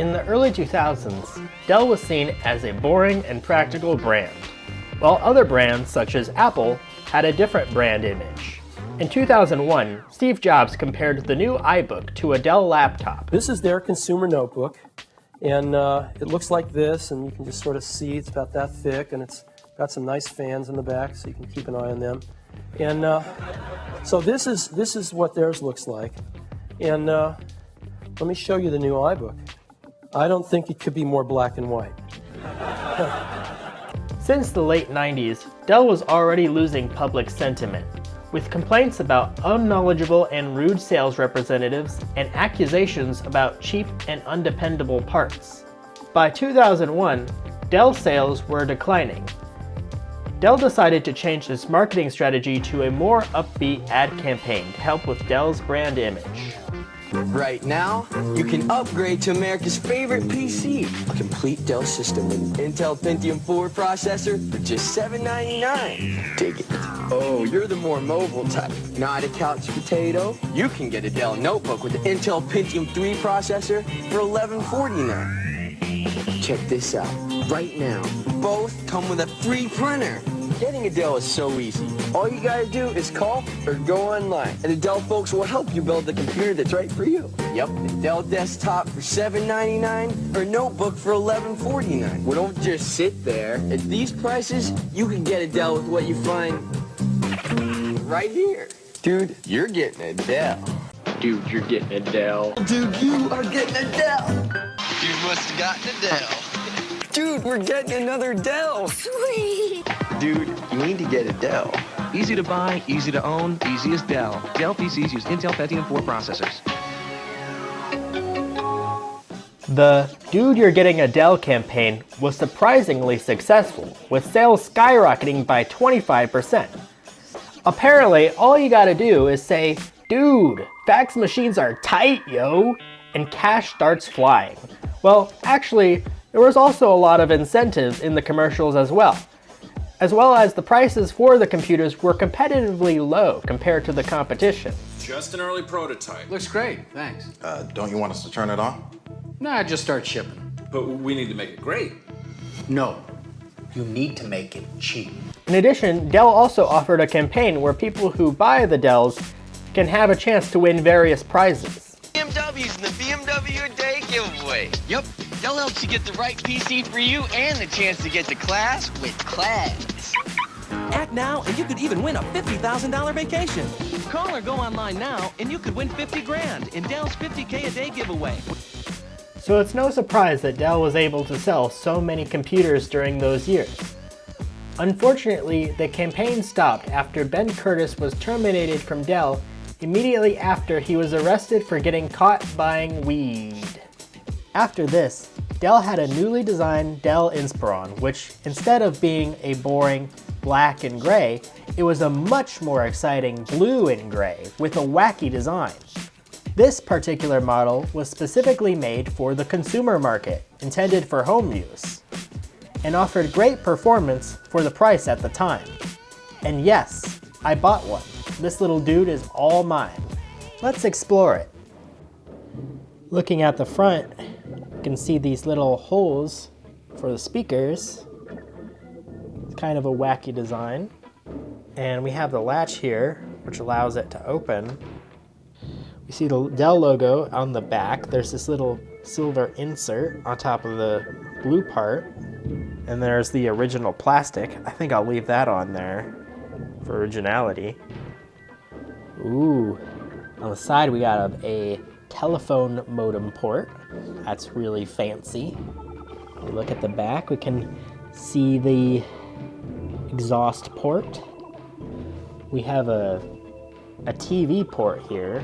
In the early 2000s, Dell was seen as a boring and practical brand, while other brands such as Apple had a different brand image. In 2001, Steve Jobs compared the new Ibook to a Dell laptop. This is their consumer notebook, and it looks like this, and you can just sort of see it's about that thick, and it's got some nice fans in the back, so you can keep an eye on them. And so this is what theirs looks like. And let me show you the new Ibook. I don't think it could be more black and white. Since the late 90s, Dell was already losing public sentiment, with complaints about unknowledgeable and rude sales representatives and accusations about cheap and undependable parts. By 2001, Dell sales were declining. Dell decided to change its marketing strategy to a more upbeat ad campaign to help with Dell's brand image. Right now, you can upgrade to America's favorite PC. A complete Dell system with an Intel Pentium 4 processor for just $799. Dig it. Oh, you're the more mobile type, not a couch potato? You can get a Dell notebook with the Intel Pentium 3 processor for $1149. Check this out. Right now, both come with a free printer. Getting a Dell is so easy. All you gotta do is call or go online, and the Dell folks will help you build the computer that's right for you. Yep, the Dell desktop for $799 or notebook for $1149. Well, don't just sit there. At these prices, you can get a Dell with what you find right here. Dude, you're getting a Dell. Dude, you're getting a Dell. Dude, you are getting a Dell. Dude must have gotten a Dell. Dude, we're getting another Dell. Sweet. Dude, you need to get a Dell. Easy to buy, easy to own, easy as Dell. Dell PCs use Intel Pentium 4 processors. The Dude, You're Getting a Dell campaign was surprisingly successful, with sales skyrocketing by 25%. Apparently, all you gotta do is say, "Dude, fax machines are tight, yo," and cash starts flying. Well, actually, there was also a lot of incentives in the commercials as well as the prices for the computers were competitively low compared to the competition. Just an early prototype. Looks great, thanks. Don't you want us to turn it on? Nah, just start shipping. But we need to make it great. No, you need to make it cheap. In addition, Dell also offered a campaign where people who buy the Dells can have a chance to win various prizes. BMW's in the BMW a Day giveaway. Yep, Dell helps you get the right PC for you and the chance to get to class with class. Act now and you could even win a $50,000 vacation. Call or go online now and you could win 50 grand in Dell's 50K a day giveaway. So it's no surprise that Dell was able to sell so many computers during those years. Unfortunately, the campaign stopped after Ben Curtis was terminated from Dell immediately after he was arrested for getting caught buying weed. After this, Dell had a newly designed Dell Inspiron, which instead of being a boring black and gray, it was a much more exciting blue and gray with a wacky design. This particular model was specifically made for the consumer market, intended for home use, and offered great performance for the price at the time. And yes, I bought one. This little dude is all mine. Let's explore it. Looking at the front, you can see these little holes for the speakers. It's kind of a wacky design. And we have the latch here, which allows it to open. We see the Dell logo on the back. There's this little silver insert on top of the blue part. And there's the original plastic. I think I'll leave that on there for originality. Ooh, on the side we got a telephone modem port. That's really fancy. We look at the back, we can see the exhaust port. We have a TV port here.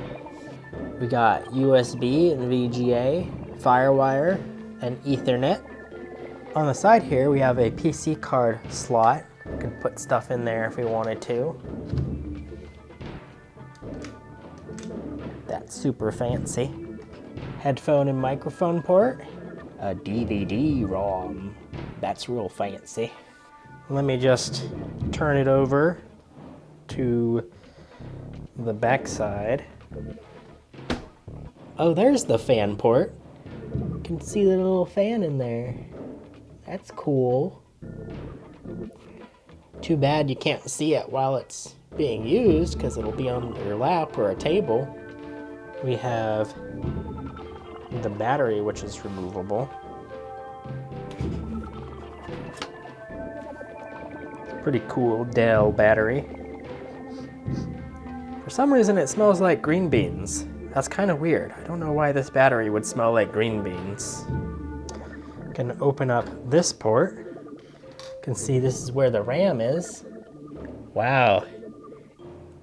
We got USB and VGA, FireWire, and Ethernet. On the side here, we have a PC card slot. We could put stuff in there if we wanted to. That's super fancy. Headphone and microphone port. A DVD-ROM. That's real fancy. Let me just turn it over to the back side. Oh, there's the fan port. can see the little fan in there. That's cool. Too bad you can't see it while it's being used because it'll be on your lap or a table. We have the battery, which is removable. Pretty cool Dell battery. For some reason it smells like green beans. That's kind of weird. I don't know why this battery would smell like green beans. Can open up this port. Can see this is where the RAM is. Wow.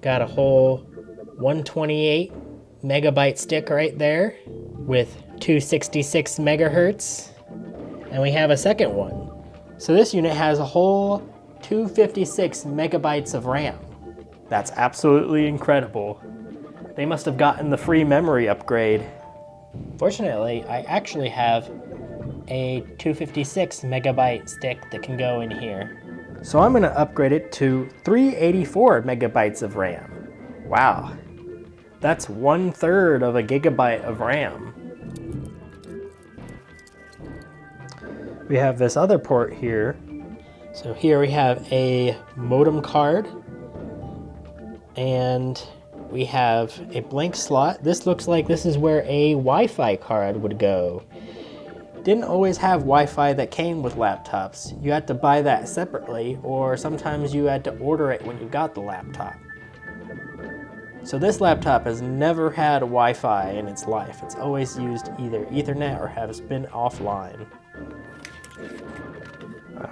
Got a whole 128 megabyte stick right there with 266 megahertz. And we have a second one. So this unit has a whole 256 megabytes of RAM. That's absolutely incredible. They must have gotten the free memory upgrade. Fortunately, I actually have a 256 megabyte stick that can go in here. So I'm gonna upgrade it to 384 megabytes of RAM. Wow, that's 1/3 of a gigabyte of RAM. We have this other port here. So here we have a modem card and we have a blank slot. This looks like this is where a Wi-Fi card would go. Didn't always have Wi-Fi that came with laptops. You had to buy that separately, or sometimes you had to order it when you got the laptop. So this laptop has never had Wi-Fi in its life. It's always used either Ethernet or has been offline.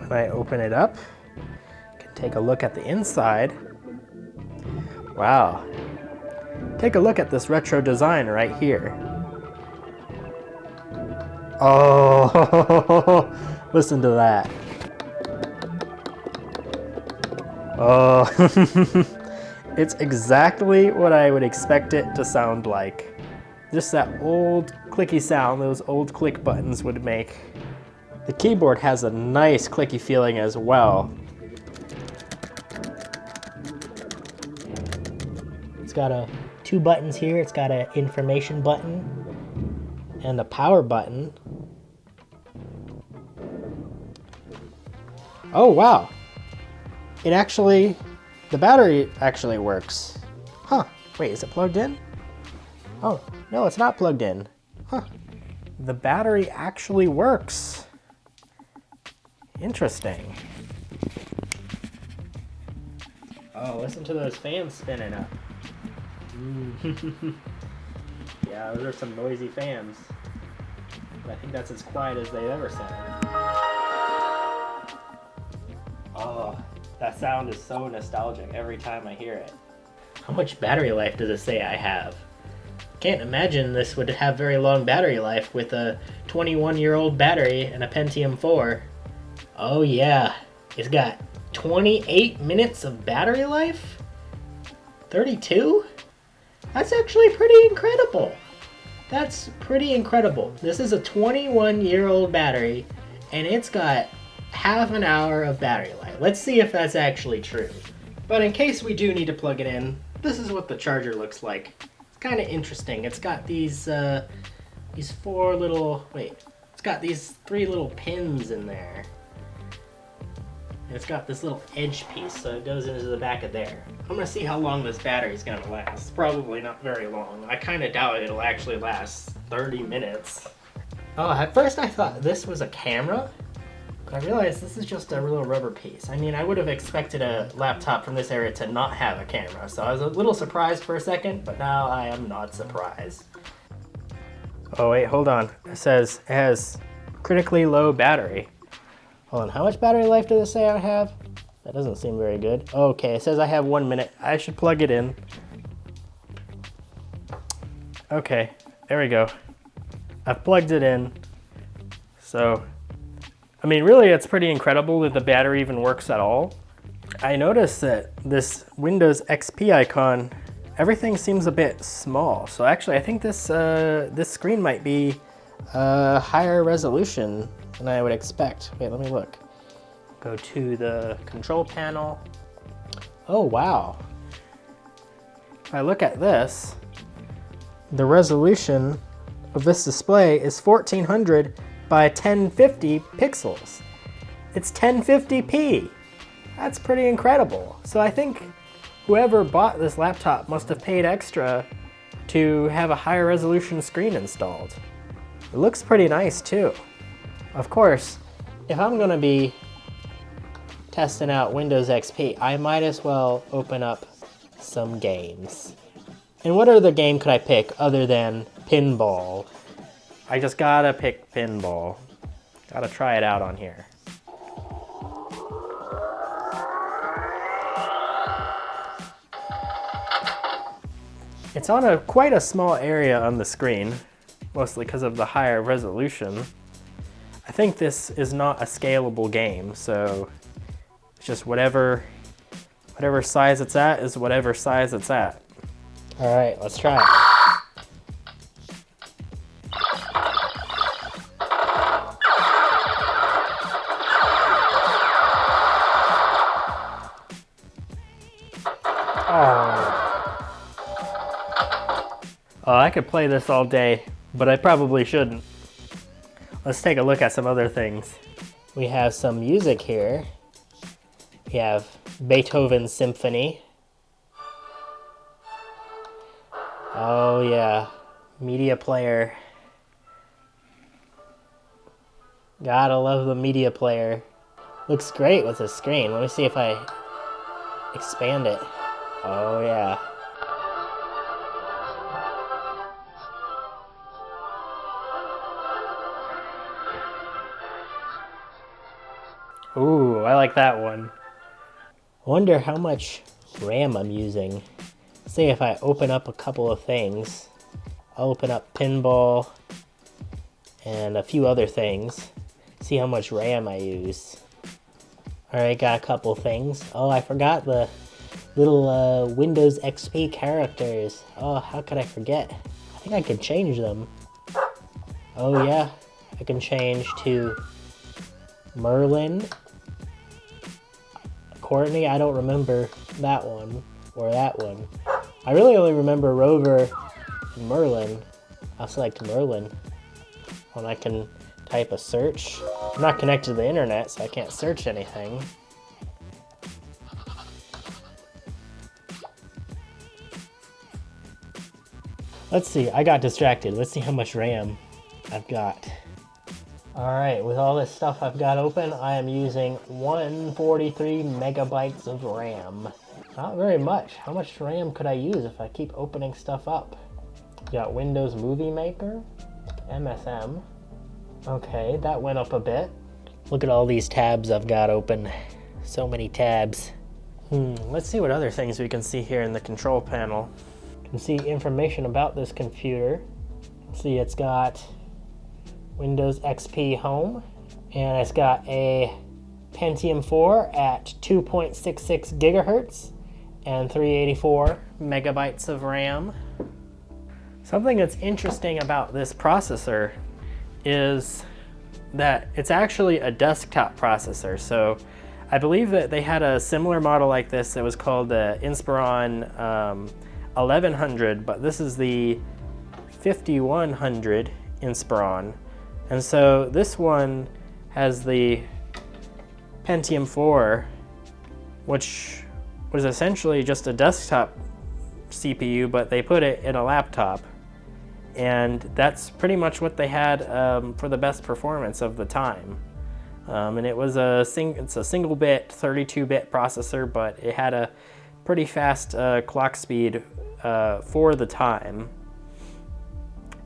When I open it up, you can take a look at the inside. Wow. Take a look at this retro design right here. Oh, listen to that. Oh, it's exactly what I would expect it to sound like. Just that old clicky sound those old click buttons would make. The keyboard has a nice clicky feeling as well. It's got two buttons here. It's got an information button and a power button. Oh wow, the battery actually works. Huh, wait, is it plugged in? Oh, no, it's not plugged in. Huh, the battery actually works. Interesting. Oh, listen to those fans spinning up. Yeah, those are some noisy fans. But I think that's as quiet as they've ever sounded. Oh, that sound is so nostalgic every time I hear it. How much battery life does it say I have? Can't imagine this would have very long battery life with a 21-year-old battery and a Pentium 4. Oh yeah, it's got 28 minutes of battery life? 32? That's actually pretty incredible. That's pretty incredible. This is a 21-year-old battery and it's got half an hour of battery life. Let's see if that's actually true. But in case we do need to plug it in, this is what the charger looks like. It's kind of interesting. It's got these four little, it's got these 3 little pins in there. And it's got this little edge piece, so it goes into the back of there. I'm gonna see how long this battery's gonna last. Probably not very long. I kind of doubt it'll actually last 30 minutes. Oh, at first I thought this was a camera, but I realized this is just a little rubber piece. I mean, I would have expected a laptop from this era to not have a camera, so I was a little surprised for a second, but now I am not surprised. Oh wait, hold on. It says it has critically low battery. Hold on, how much battery life does it say I have? That doesn't seem very good. Okay, it says I have 1 minute. I should plug it in. Okay, there we go. I've plugged it in. So, I mean, really it's pretty incredible that the battery even works at all. I noticed that this Windows XP icon, everything seems a bit small. So actually I think this screen might be higher resolution than I would expect. Wait, let me look. Go to the control panel. Oh wow. If I look at this, the resolution of this display is 1400 by 1050 pixels. It's 1050p. That's pretty incredible. So I think whoever bought this laptop must have paid extra to have a higher resolution screen installed. It looks pretty nice too. Of course, if I'm gonna be testing out Windows XP, I might as well open up some games. And what other game could I pick other than pinball? I just gotta pick pinball. Gotta try it out on here. It's on quite a small area on the screen, mostly because of the higher resolution. I think this is not a scalable game, so it's just whatever size it's at is whatever size it's at. All right, let's try it. Oh, I could play this all day, but I probably shouldn't. Let's take a look at some other things. We have some music here. We have Beethoven's Symphony. Oh yeah, media player. Gotta love the media player. Looks great with the screen. Let me see if I expand it. Oh yeah. Ooh, I like that one. I wonder how much RAM I'm using. Say if I open up a couple of things. I'll open up pinball and a few other things. See how much RAM I use. Alright, got a couple things. Oh, I forgot the little Windows XP characters. Oh, how could I forget? I think I can change them. Oh yeah, I can change to Merlin. Courtney, I don't remember that one or that one. I really only remember Rover and Merlin. I'll select Merlin when I can type a search. I'm not connected to the internet, so I can't search anything. Let's see, I got distracted. Let's see how much RAM I've got. Alright, with all this stuff I've got open, I am using 143 megabytes of RAM. Not very much. How much RAM could I use if I keep opening stuff up? Got Windows Movie Maker, MSM. Okay, that went up a bit. Look at all these tabs I've got open. So many tabs. Let's see what other things we can see here in the control panel. You can see information about this computer. See, it's got Windows XP Home, and it's got a Pentium 4 at 2.66 gigahertz and 384 megabytes of RAM. Something that's interesting about this processor is that it's actually a desktop processor. So I believe that they had a similar model like this that was called the Inspiron 1100, but this is the 5100 Inspiron. And so this one has the Pentium 4, which was essentially just a desktop CPU, but they put it in a laptop. And that's pretty much what they had for the best performance of the time. And it was it's a single bit, 32-bit processor, but it had a pretty fast clock speed for the time.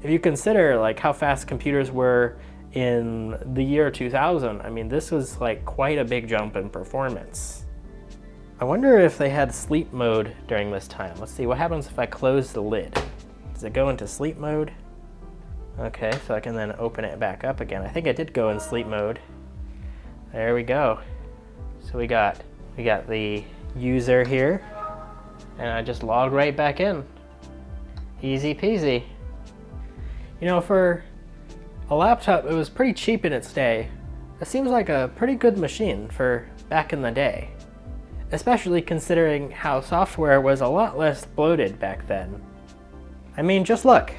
If you consider like how fast computers were in the year 2000, I mean, this was like quite a big jump in performance. I wonder if they had sleep mode during this time. Let's see, what happens if I close the lid? Does it go into sleep mode? Okay, so I can then open it back up again. I think it did go in sleep mode. There we go. So we got the user here, and I just log right back in. Easy peasy. You know, for a laptop, it was pretty cheap in its day. It seems like a pretty good machine for back in the day, especially considering how software was a lot less bloated back then. I mean, just look.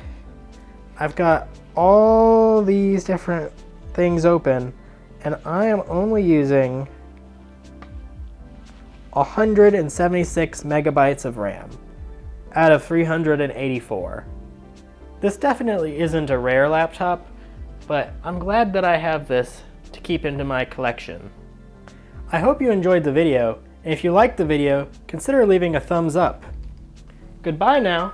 I've got all these different things open, and I am only using 176 megabytes of RAM out of 384. This definitely isn't a rare laptop, but I'm glad that I have this to keep into my collection. I hope you enjoyed the video, and if you liked the video, consider leaving a thumbs up. Goodbye now.